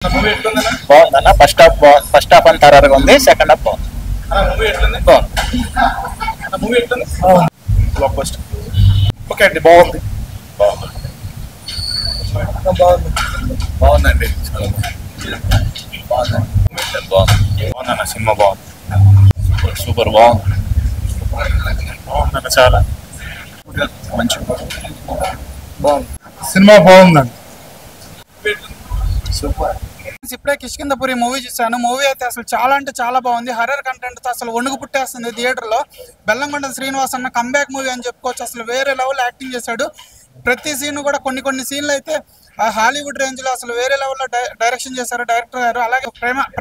బాగుందన్న. First half అంతా హర్రర్గా ఉంది. సెకండ్ హాఫ్ బాగుంది. ఓకే అండి, బాగుంది. బాగుందండి. బాగుందన్న. సినిమా బాగుంది. సూపర్ బాగుంది. బాగుందన్న. చాలా మంచి బాగుంది. సినిమా బాగుందండి. సూపర్. ఇప్పుడే కిష్కిందపురి మూవీ చూసాను. మూవీ అయితే అసలు చాలా అంటే చాలా బాగుంది. హర్రర్ కంటెంట్ తో అసలు వణుకు పుట్టేస్తుంది థియేటర్ లో. బెల్లంకొండ శ్రీనివాస్ అన్న కంబ్యాక్ మూవీ అని చెప్పుకోవచ్చు. అసలు వేరే లెవెల్ యాక్టింగ్ చేశాడు. ప్రతి సీన్ కూడా కొన్ని సీన్లు అయితే హాలీవుడ్ రేంజ్ లో అసలు వేరే లెవెల్లో డైరెక్షన్ చేశారు డైరెక్టర్ గారు. అలాగే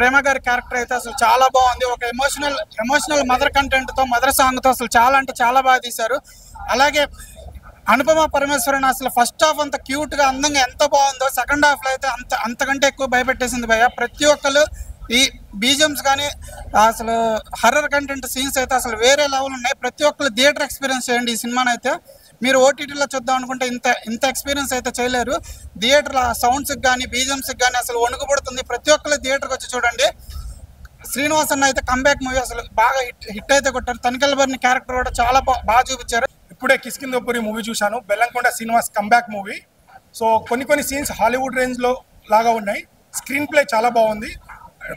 ప్రేమ గారి క్యారెక్టర్ అయితే అసలు చాలా బాగుంది. ఒక ఎమోషనల్ మదర్ కంటెంట్ తో, మదర్ సాంగ్ తో అసలు చాలా అంటే చాలా బాగా తీశారు. అలాగే అనుపమ పరమేశ్వరన్ అసలు ఫస్ట్ హాఫ్ అంత క్యూట్ గా అందంగా ఎంత బాగుందో, సెకండ్ హాఫ్ లో అయితే అంతకంటే ఎక్కువ భయపెట్టేసింది భయ్య. ప్రతి ఒక్కరు ఈ బీజిఎమ్స్ కానీ అసలు హర్రర్ కంటెంట్ సీన్స్ అయితే అసలు వేరే లెవెల్ ఉన్నాయి. ప్రతి ఒక్కరు థియేటర్ ఎక్స్పీరియన్స్ చేయండి ఈ సినిమాని. అయితే మీరు ఓటీటీలో చూద్దాం అనుకుంటే ఇంత ఎక్స్పీరియన్స్ అయితే చేయలేరు. థియేటర్ సౌండ్స్కి కానీ బీజిఎమ్స్కి కానీ అసలు వణుకుపడుతుంది. ప్రతి ఒక్కరు థియేటర్కి వచ్చి చూడండి. శ్రీనివాస్ అన్న అయితే కంబ్యాక్ మూవీ అసలు బాగా హిట్ అయితే కొట్టారు. తనికెళ్ళ బర్ని క్యారెక్టర్ కూడా చాలా బాగా చూపించారు. ఇప్పుడే కిష్కిందపురి మూవీ చూశాను, Bellamkonda Srinivas comeback movie. So కొన్ని సీన్స్ హాలీవుడ్ రేంజ్లో లాగా ఉన్నాయి. స్క్రీన్ ప్లే చాలా బాగుంది.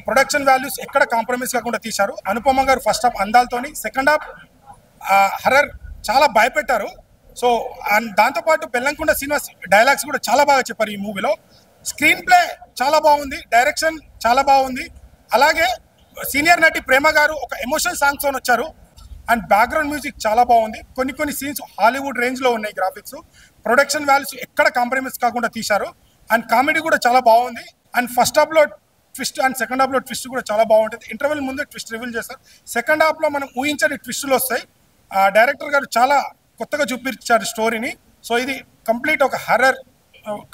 ప్రొడక్షన్ వాల్యూస్ ఎక్కడ కాంప్రమైజ్ కాకుండా తీశారు. అనుపమ గారు ఫస్ట్ హాఫ్ అందాలతోని, సెకండ్ హాఫ్ హర్రర్ చాలా భయపెట్టారు. సో అండ్ దాంతోపాటు బెల్లంకొండ శ్రీనివాస్ డైలాగ్స్ కూడా చాలా బాగా చెప్పారు ఈ మూవీలో. స్క్రీన్ ప్లే చాలా బాగుంది, డైరెక్షన్ చాలా బాగుంది. అలాగే సీనియర్ నటి ప్రేమ గారు ఒక ఎమోషనల్ సాంగ్తో వచ్చారు. అండ్ బ్యాక్గ్రౌండ్ మ్యూజిక్ చాలా బాగుంది. కొన్ని సీన్స్ హాలీవుడ్ రేంజ్లో ఉన్నాయి. గ్రాఫిక్స్, ప్రొడక్షన్ వాల్యూస్ ఎక్కడ కాంప్రమైజ్ కాకుండా తీశారు. అండ్ కామెడీ కూడా చాలా బాగుంది. అండ్ ఫస్ట్ హాఫ్లో ట్విస్ట్ అండ్ సెకండ్ హాఫ్లో ట్విస్ట్ కూడా చాలా బాగుంటుంది. ఇంటర్వెల్ ముందే ట్విస్ట్ రివీల్ చేస్తారు. సెకండ్ హాఫ్లో మనం ఊహించని ట్విస్టులు వస్తాయి. డైరెక్టర్ గారు చాలా కొత్తగా చూపించారు స్టోరీని. సో ఇది కంప్లీట్ ఒక హర్రర్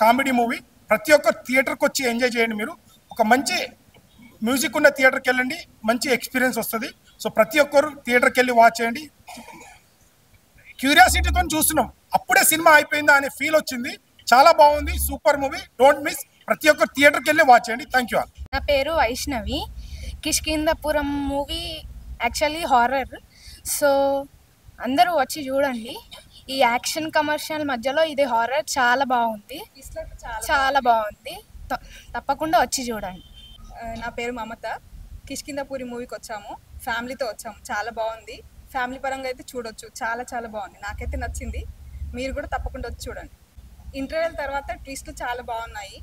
కామెడీ మూవీ. ప్రతి ఒక్కరు థియేటర్కి వచ్చి ఎంజాయ్ చేయండి. మీరు ఒక మంచి మ్యూజిక్ ఉన్న థియేటర్కి వెళ్ళండి, మంచి ఎక్స్పీరియన్స్ వస్తుంది. సో ప్రతి ఒక్కరు థియేటర్కి వెళ్ళి వాచ్ చేయండి. క్యూరియాసిటీతో చూస్తున్నాం, అప్పుడే సినిమా అయిపోయిందా అనే ఫీల్ వచ్చింది. చాలా బాగుంది, సూపర్ మూవీ, డోంట్ మిస్. ప్రతి ఒక్కరు థియేటర్కి వెళ్ళి వాచ్ చేయండి. Thank you all. నా పేరు Vaishnavi. Kishkindapuram movie actually horror. So అందరూ వచ్చి చూడండి. ఈ యాక్షన్ కమర్షియల్ మధ్యలో ఇది హారర్ చాలా బాగుంది, చాలా బాగుంది. తప్పకుండా వచ్చి చూడండి. నా పేరు మమత. కిష్కిందపురి మూవీకి వచ్చాము, ఫ్యామిలీతో వచ్చాము. చాలా బాగుంది. ఫ్యామిలీ పరంగా అయితే చూడొచ్చు. చాలా బాగుంది, నాకైతే నచ్చింది. మీరు కూడా తప్పకుండా వచ్చి చూడండి. ఇంటర్వెల్ తర్వాత ట్విస్ట్లు చాలా బాగున్నాయి.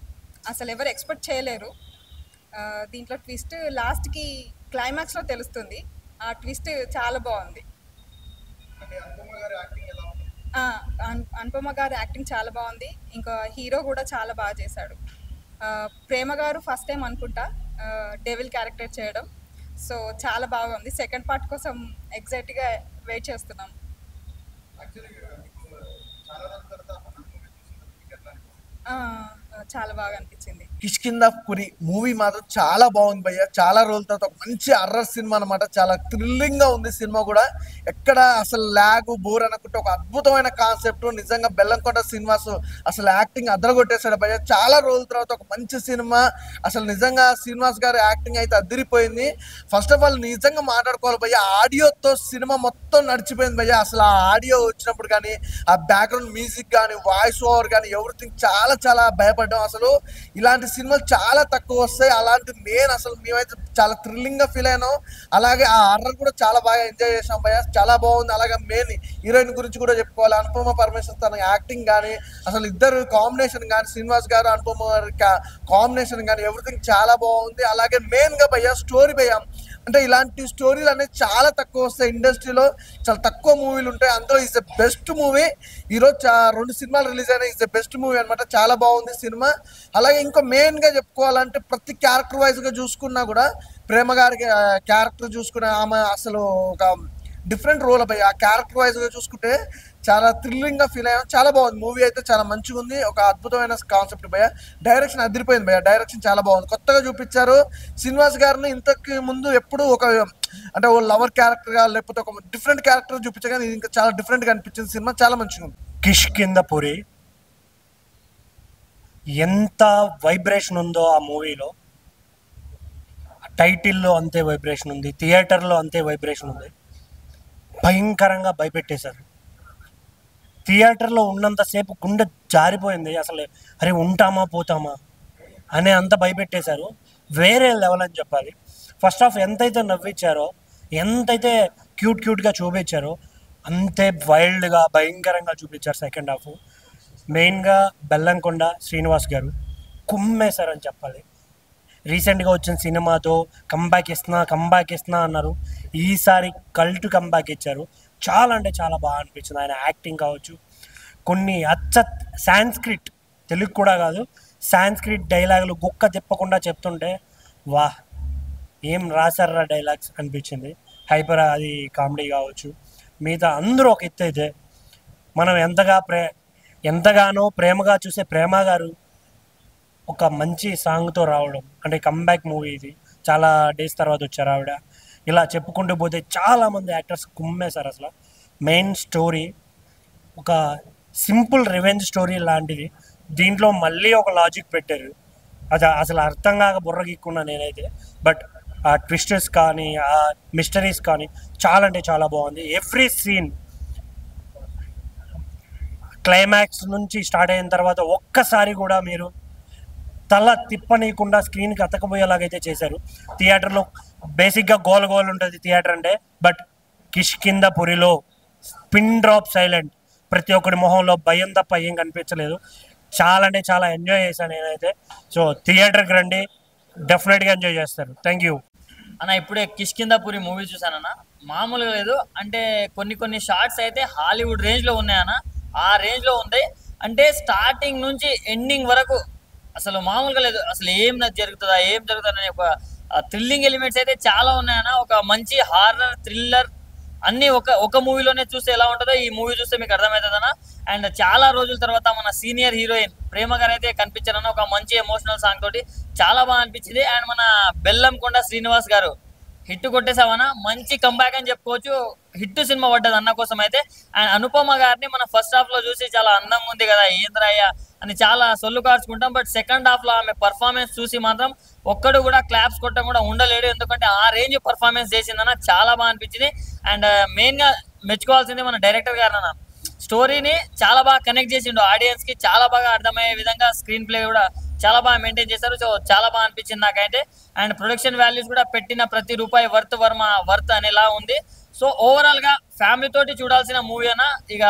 అసలు ఎవరు ఎక్స్పెక్ట్ చేయలేరు. దీంట్లో ట్విస్ట్ లాస్ట్కి క్లైమాక్స్లో తెలుస్తుంది. ఆ ట్విస్ట్ చాలా బాగుంది. అనుపమ గారి యాక్టింగ్ చాలా బాగుంది. ఇంకా హీరో కూడా చాలా బాగా చేశాడు. ప్రేమ గారు ఫస్ట్ టైం అనుకుంటా డెవిల్ క్యారెక్టర్ చేయడం. సో చాలా బాగా ఉంది. సెకండ్ పార్ట్ కోసం ఎగ్జైట్గా వెయిట్ చేస్తున్నాం. చాలా బాగా అనిపించింది. కిష్కిందపురి మూవీ మాత్రం చాలా బాగుంది భయ్య. చాలా రోజుల తర్వాత ఒక మంచి హర్రర్ సినిమా అనమాట. చాలా థ్రిల్లింగ్ గా ఉంది సినిమా కూడా. ఎక్కడ అసలు ల్యాగ్ బోర్ అనుకుంటే ఒక అద్భుతమైన కాన్సెప్ట్. నిజంగా బెల్లంకొండ శ్రీనివాస్ అసలు యాక్టింగ్ అదరగొట్టేశాడు భయ్య. చాలా రోజుల తర్వాత ఒక మంచి సినిమా. అసలు నిజంగా శ్రీనివాస్ గారి యాక్టింగ్ అయితే అదిరిపోయింది. ఫస్ట్ ఆఫ్ ఆల్ నిజంగా మాట్లాడుకోవాలి భయ్య, ఆడియోతో సినిమా మొత్తం నడిచిపోయింది భయ్య. అసలు ఆ ఆడియో వచ్చినప్పుడు కానీ, ఆ బ్యాక్గ్రౌండ్ మ్యూజిక్ కానీ, వాయిస్ ఓవర్ కానీ, ఎవ్రీథింగ్ చాలా భయపడ్డాం. అసలు ఇలాంటి సినిమాలు చాలా తక్కువ వస్తాయి. అలాంటి మేమైతే చాలా థ్రిల్లింగ్ గా ఫీల్ అయినాం. అలాగే ఆ హర్రర్ కూడా చాలా బాగా ఎంజాయ్ చేసాం భయ్య. చాలా బాగుంది. అలాగే మెయిన్ హీరోయిన్ గురించి కూడా చెప్పుకోవాలి. అనుపమ పరమేశ్వర్ తన యాక్టింగ్ కానీ, అసలు ఇద్దరు కాంబినేషన్ కానీ, శ్రీనివాస్ గారు అనుపమ గారి కాంబినేషన్ కానీ, ఎవ్రీథింగ్ చాలా బాగుంది. అలాగే మెయిన్ గా భయ్య స్టోరీ భయ్య, అంటే ఇలాంటి స్టోరీలు అనేది చాలా తక్కువ వస్తాయి. ఇండస్ట్రీలో చాలా తక్కువ మూవీలు ఉంటాయి. అందులో ఈజ్ ద బెస్ట్ మూవీ. ఈరోజు 2 సినిమాలు రిలీజ్ అయినా ఈజ్ ద బెస్ట్ మూవీ అనమాట. చాలా బాగుంది సినిమా. అలాగే ఇంకో మెయిన్ గా చెప్పుకోవాలంటే ప్రతి క్యారెక్టర్ వైజ్ గా చూసుకున్నా కూడా, ప్రేమ గారికి క్యారెక్టర్ చూసుకున్న ఆమె అసలు ఒక డిఫరెంట్ రోల్ భయ్య. ఆ క్యారెక్టర్ వైజ్ గా చూసుకుంటే చాలా థ్రిల్లింగ్ గా ఫీల్ అయ్యాం. చాలా బాగుంది మూవీ అయితే, చాలా మంచిగా ఉంది. ఒక అద్భుతమైన కాన్సెప్ట్ భయ్య. డైరెక్షన్ అదిరిపోయింది భయ్య. డైరెక్షన్ చాలా బాగుంది. కొత్తగా చూపించారు శ్రీనివాస్ గారిని. ఇంతకు ముందు ఎప్పుడు ఒక అంటే ఓ లవర్ క్యారెక్టర్ గా లేకపోతే ఒక డిఫరెంట్ క్యారెక్టర్ చూపించగా ఇది ఇంకా చాలా డిఫరెంట్ గా అనిపించింది. సినిమా చాలా మంచిగా ఉంది. కిష్కిందపురి ఎంత వైబ్రేషన్ ఉందో ఆ మూవీలో, టైటిల్లో అంతే వైబ్రేషన్ ఉంది, థియేటర్లో అంతే వైబ్రేషన్ ఉంది. భయంకరంగా భయపెట్టేశారు. థియేటర్లో ఉన్నంతసేపు గుండె జారిపోయింది. అసలు అరే ఉంటామా పోతామా అనే అంత భయపెట్టేశారు. వేరే లెవెల్ అని చెప్పాలి. ఫస్ట్ హాఫ్ ఎంతైతే నవ్వించారో, ఎంతైతే క్యూట్గా చూపించారో అంతే వైల్డ్గా భయంకరంగా చూపించారు సెకండ్ హాఫ్. మెయిన్గా బెల్లంకొండ శ్రీనివాస్ గారు కుమ్మేశారని చెప్పాలి. రీసెంట్గా వచ్చిన సినిమాతో కంబ్యాక్ ఇస్తున్నా అన్నారు. ఈసారి కల్ట్ కంబ్యాక్ ఇచ్చారు. చాలా అంటే చాలా బాగా అనిపించింది. ఆయన యాక్టింగ్ కావచ్చు, కొన్ని సాంస్క్రిట్, తెలుగు కూడా కాదు, సాంస్క్రిట్ డైలాగులు గుక్క తిప్పకుండా చెప్తుంటే వా ఏం రాశారా డైలాగ్స్ అనిపించింది. హైపర్ అది కామెడీ కావచ్చు, మిగతా అందరూ ఒక ఎత్తు అయితే మనం ఎంతగానో ప్రేమగా చూసే ప్రేమ గారు ఒక మంచి సాంగ్తో రావడం, అంటే కంబ్యాక్ మూవీ ఇది, చాలా డేస్ తర్వాత వచ్చారు ఆవిడ. ఇలా చెప్పుకుంటూ పోతే చాలామంది యాక్టర్స్ కుమ్మేశారు. అసలు మెయిన్ స్టోరీ ఒక సింపుల్ రివెంజ్ స్టోరీ లాంటిది. దీంట్లో మళ్ళీ ఒక లాజిక్ పెట్టారు. అది అసలు అర్థం కాక బుర్రగిక్కున్నా నేనైతే. బట్ ఆ ట్విస్టర్స్ కానీ, ఆ మిస్టరీస్ కానీ చాలా అంటే చాలా బాగుంది. ఎవ్రీ సీన్ క్లైమాక్స్ నుంచి స్టార్ట్ అయిన తర్వాత ఒక్కసారి కూడా మీరు తల తిప్పనీయకుండా స్క్రీన్కి అతకపోయేలాగైతే చేశారు. థియేటర్లో బేసిక్గా గోల్ ఉంటుంది థియేటర్ అంటే, బట్ కిష్కింధపురిలో పిన్ డ్రాప్ సైలెంట్. ప్రతి ఒక్కరి మొహంలో భయం తప్ప ఏం కనిపించలేదు. చాలా అంటే చాలా ఎంజాయ్ చేశాను నేనైతే. సో థియేటర్కి రండి, డెఫినెట్గా ఎంజాయ్ చేస్తారు. థ్యాంక్ యూ అన్న. ఇప్పుడే కిష్కింధపురి మూవీ చూసానన్న, మామూలుగా లేదు. అంటే కొన్ని షార్ట్స్ అయితే హాలీవుడ్ రేంజ్లో ఉన్నాయన్న. ఆ రేంజ్లో ఉంది. అంటే స్టార్టింగ్ నుంచి ఎండింగ్ వరకు అసలు మామూలుగా లేదు. అసలు ఏం జరుగుతుందా అనే ఒక థ్రిల్లింగ్ ఎలిమెంట్స్ అయితే చాలా ఉన్నాయన్న. ఒక మంచి హారర్ థ్రిల్లర్ అన్నీ ఒక మూవీలోనే చూస్తే ఎలా ఉంటుందో ఈ మూవీ చూస్తే మీకు అర్థమవుతుందన్న. అండ్ చాలా రోజుల తర్వాత మన సీనియర్ హీరోయిన్ ప్రేమ గారు అయితే కనిపించారన్న. ఒక మంచి ఎమోషనల్ సాంగ్ తోటి చాలా బాగా అనిపించింది. అండ్ మన బెల్లంకొండ శ్రీనివాస్ గారు హిట్ కొట్టేసామన్నా. మంచి కంబ్యాక్ అని చెప్పుకోవచ్చు. హిట్ సినిమా పడ్డది అన్న కోసం అయితే. అండ్ అనుపమ గారిని మన ఫస్ట్ హాఫ్ లో చూసి చాలా అందంగా ఉంది కదా ఏంద్రయ్య అని చాలా సొల్లు కార్చుకుంటాం. బట్ సెకండ్ హాఫ్ లో ఆమె పర్ఫార్మెన్స్ చూసి మాత్రం ఒక్కడు కూడా క్లాప్స్ కొట్టడం కూడా ఉండలేడు. ఎందుకంటే ఆ రేంజ్ పర్ఫార్మెన్స్ చేసిందన్న, చాలా బాగా అనిపించింది. అండ్ మెయిన్ గా మెచ్చుకోవాల్సింది మన డైరెక్టర్ గారు అన్న. స్టోరీని చాలా బాగా కనెక్ట్ చేసిండు ఆడియన్స్ కి, చాలా బాగా అర్థమయ్యే విధంగా స్క్రీన్ ప్లే కూడా చాలా బాగా మెయింటైన్ చేశారు. సో చాలా బాగా అనిపించింది నాకైతే. అండ్ ప్రొడక్షన్ వాల్యూస్ కూడా పెట్టిన ప్రతి రూపాయి వర్త్ అనేలా ఉంది. సో ఓవరాల్ గా ఫ్యామిలీ తోటి చూడాల్సిన మూవీ అన్న. ఇక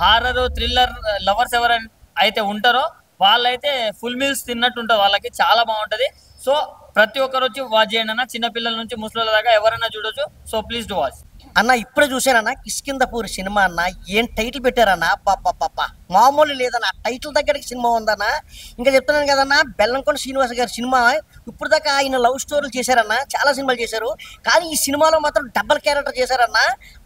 హారర్ థ్రిల్లర్ లవర్స్ ఎవరు అయితే ఉంటారో వాళ్ళైతే ఫుల్ మీల్స్ తిన్నట్టు ఉంటుంది. వాళ్ళకి చాలా బాగుంటది. సో ప్రతి ఒక్కరు వచ్చి వాచ్ చేయండి అన్న. చిన్నపిల్లల నుంచి ముసలి దాకా ఎవరైనా చూడొచ్చు. సో ప్లీజ్ డు వాచ్ అన్న. ఇప్పుడే చూశానన్నా కిష్కింధపురి సినిమా అన్న. ఏం టైటిల్ పెట్టారన్నా, పాప మామూలు లేదన్న. టైటిల్ దగ్గరికి సినిమా ఉందన్న. ఇంకా చెప్తున్నాను కదన్నా, బెల్లంకొండ శ్రీనివాస్ గారి సినిమా ఇప్పుడు దాకా ఆయన లవ్ స్టోరీలు చేశారన్న, చాలా సినిమాలు చేశారు. కానీ ఈ సినిమాలో మాత్రం డబల్ క్యారెక్టర్ చేశారన్న,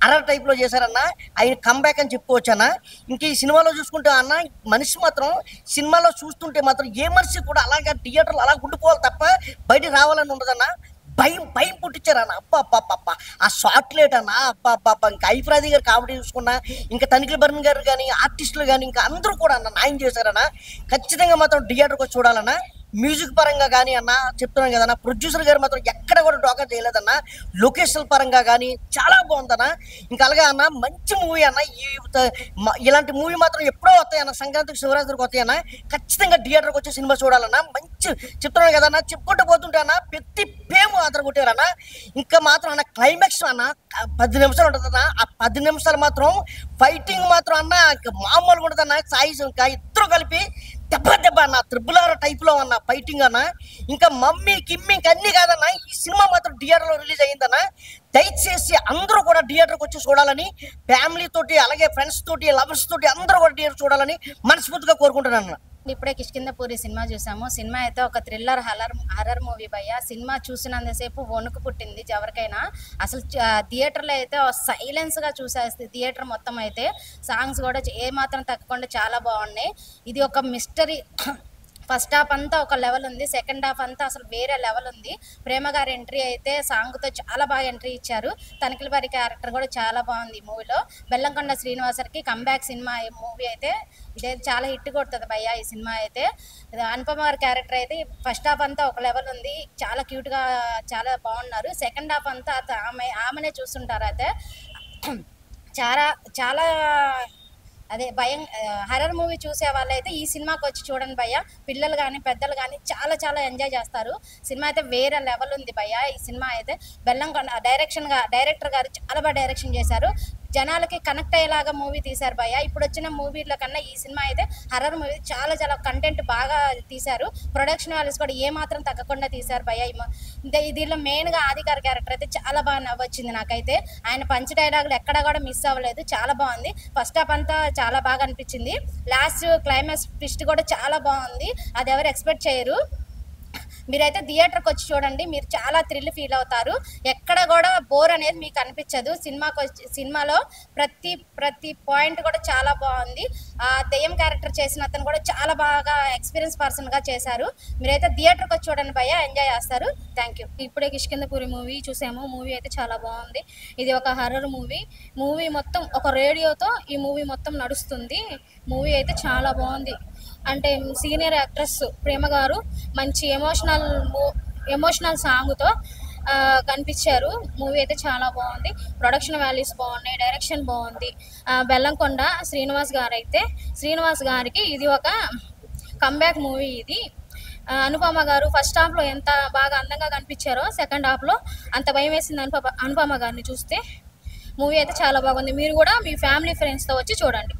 అరర్ టైప్లో చేశారన్న. ఆయన కంబ్యాక్ అని చెప్పుకోవచ్చు అన్న. ఇంక ఈ సినిమాలో చూసుకుంటే అన్న, మనిషి మాత్రం సినిమాలో చూస్తుంటే మాత్రం ఏ మనిషి కూడా అలాగే థియేటర్లో అలా ఉండిపోవాలి తప్ప బయటికి రావాలని ఉండదన్న. భయం పుట్టించారన్న. అబ్బా ఆ షార్ట్ లేట్ అన్న. అబ్బా ఇంకా ఐఫ్రాది గారు కామెడీ చూసుకున్నా, ఇంకా తనిఖీల బర్మన్ గారు కానీ, ఆర్టిస్టులు కానీ, ఇంకా అందరూ కూడా అన్న న్యాయం చేశారన్న. ఖచ్చితంగా మాత్రం థియేటర్కి వచ్చి చూడాలన్నా. మ్యూజిక్ పరంగా కానీ అన్న చెప్తున్నాను కదన్నా, ప్రొడ్యూసర్ గారు మాత్రం ఎక్కడ కూడా డోకా చేయలేదన్న. లొకేషన్ పరంగా కానీ చాలా బాగుందన్న. ఇంకా అలాగే అన్న మంచి మూవీ అన్న. ఇలాంటి మూవీ మాత్రం ఎప్పుడో వస్తాయన్న, సంక్రాంతికి శివరాత్రికి వస్తాయన్న. ఖచ్చితంగా థియేటర్కి వచ్చి సినిమా చూడాలన్నా. మంచి చెప్తున్నాను కదన్నా, చెప్పుకుంటూ పోతుంటే అన్న ప్రతి పేము అదరగొట్టారన్న. ఇంకా మాత్రం అన్న క్లైమాక్స్ అన్న 10 నిమిషాలు ఉంటుందన్న. ఆ 10 నిమిషాలు మాత్రం ఫైటింగ్ మాత్రం అన్న మామూలుగా ఉంటుందన్న. సాయి ఇంకా ఇద్దరు కలిపి దెబ్బ అన్న, త్రిబుల్ టైప్ లో అన్న ఫైటింగ్ అన్న. ఇంకా మమ్మీ కిమ్మి ఇంకా అన్ని కాదన్న. ఈ సినిమా మాత్రం థియేటర్ లో రిలీజ్ అయ్యిందన్న. దయచేసి అందరూ కూడా థియేటర్కి వచ్చి చూడాలని, ఫ్యామిలీ తోటి అలాగే ఫ్రెండ్స్ తోటి లవర్స్ తోటి అందరూ కూడా థియేటర్ చూడాలని మనస్ఫూర్తిగా కోరుకుంటున్నాను. ఇప్పుడే కిష్కింధపురి సినిమా చూసాము. సినిమా అయితే ఒక థ్రిల్లర్ హర్రర్ మూవీ భయ్య. సినిమా చూసినంతసేపు వణుకు పుట్టింది ఎవరికైనా. అసలు థియేటర్లో అయితే సైలెన్స్గా చూసేస్తుంది థియేటర్ మొత్తం. అయితే సాంగ్స్ కూడా ఏమాత్రం తగ్గకుండా చాలా బాగున్నాయి. ఇది ఒక మిస్టరీ ఫస్ట్ హాఫ్ అంతా ఒక లెవెల్ ఉంది, సెకండ్ హాఫ్ అంతా అసలు వేరే లెవెల్ ఉంది. ప్రేమ గారి ఎంట్రీ అయితే సాంగ్తో చాలా బాగా ఎంట్రీ ఇచ్చారు. తనిఖీలవారి క్యారెక్టర్ కూడా చాలా బాగుంది ఈ మూవీలో. బెల్లంకొండ శ్రీనివాసరికి కంబ్యాక్ సినిమా ఈ మూవీ అయితే ఇదే చాలా హిట్ కొడుతుంది భయ్య ఈ సినిమా అయితే. అనుపమ గారి క్యారెక్టర్ అయితే ఫస్ట్ హాఫ్ అంతా ఒక లెవెల్ ఉంది, చాలా క్యూట్గా చాలా బాగున్నారు. సెకండ్ హాఫ్ అంతా ఆమెనే చూస్తుంటారు అయితే చాలా చాలా అదే భయం. హర్రర్ మూవీ చూసే వాళ్ళైతే ఈ సినిమాకి వచ్చి చూడండి భయ్య. పిల్లలు కానీ పెద్దలు కానీ చాలా చాలా ఎంజాయ్ చేస్తారు. సినిమా అయితే వేరే లెవెల్ ఉంది భయ్య ఈ సినిమా అయితే. బెల్లంకొండ డైరెక్టర్ గారు చాలా బాగా డైరెక్షన్ చేశారు. జనాలకి కనెక్ట్ అయ్యేలాగా మూవీ తీశారు భయ్య. ఇప్పుడు వచ్చిన మూవీల కన్నా ఈ సినిమా అయితే హర్రర్ మూవీ చాలా చాలా కంటెంట్ బాగా తీశారు. ప్రొడక్షన్ వాల్యూస్ కూడా ఏమాత్రం తగ్గకుండా తీశారు భయ్య. దీనిలో మెయిన్గా ఆది గారి క్యారెక్టర్ అయితే చాలా బాగా నవ్వొచ్చింది నాకైతే. ఆయన పంచ్ డైలాగులు ఎక్కడా కూడా మిస్ అవ్వలేదు, చాలా బాగుంది. ఫస్ట్ హాఫ్ అంతా చాలా బాగా అనిపించింది. లాస్ట్ క్లైమాక్స్ ట్విస్ట్ కూడా చాలా బాగుంది, అది ఎవరు ఎక్స్పెక్ట్ చేయరు. మీరైతే థియేటర్కి వచ్చి చూడండి, మీరు చాలా థ్రిల్ ఫీల్ అవుతారు. ఎక్కడ కూడా బోర్ అనేది మీకు అనిపించదు. సినిమాలో ప్రతి పాయింట్ కూడా చాలా బాగుంది. ఆ దెయ్యం క్యారెక్టర్ చేసిన అతను కూడా చాలా బాగా ఎక్స్పీరియన్స్ పర్సన్గా చేశారు. మీరైతే థియేటర్కి వచ్చి చూడండి భయ్య, ఎంజాయ్ చేస్తారు. Thank you. ఇప్పుడే కిష్కిందపురి మూవీ చూసాము. మూవీ అయితే చాలా బాగుంది. ఇది ఒక హర్రర్ మూవీ మొత్తం ఒక రేడియోతో ఈ మూవీ మొత్తం నడుస్తుంది. మూవీ అయితే చాలా బాగుంది. అంటే సీనియర్ యాక్ట్రెస్ ప్రేమ గారు మంచి ఎమోషనల్ సాంగ్తో కనిపించారు. మూవీ అయితే చాలా బాగుంది. ప్రొడక్షన్ వాల్యూస్ బాగున్నాయి, డైరెక్షన్ బాగుంది. బెల్లంకొండ శ్రీనివాస్ గారికి ఇది ఒక కంబ్యాక్ మూవీ. ఇది అనుపమ గారు ఫస్ట్ హాఫ్లో ఎంత బాగా అందంగా కనిపించారో సెకండ్ హాఫ్లో అంత భయం వేసింది అనుపమ గారిని చూస్తే. మూవీ అయితే చాలా బాగుంది. మీరు కూడా మీ ఫ్యామిలీ ఫ్రెండ్స్తో వచ్చి చూడండి.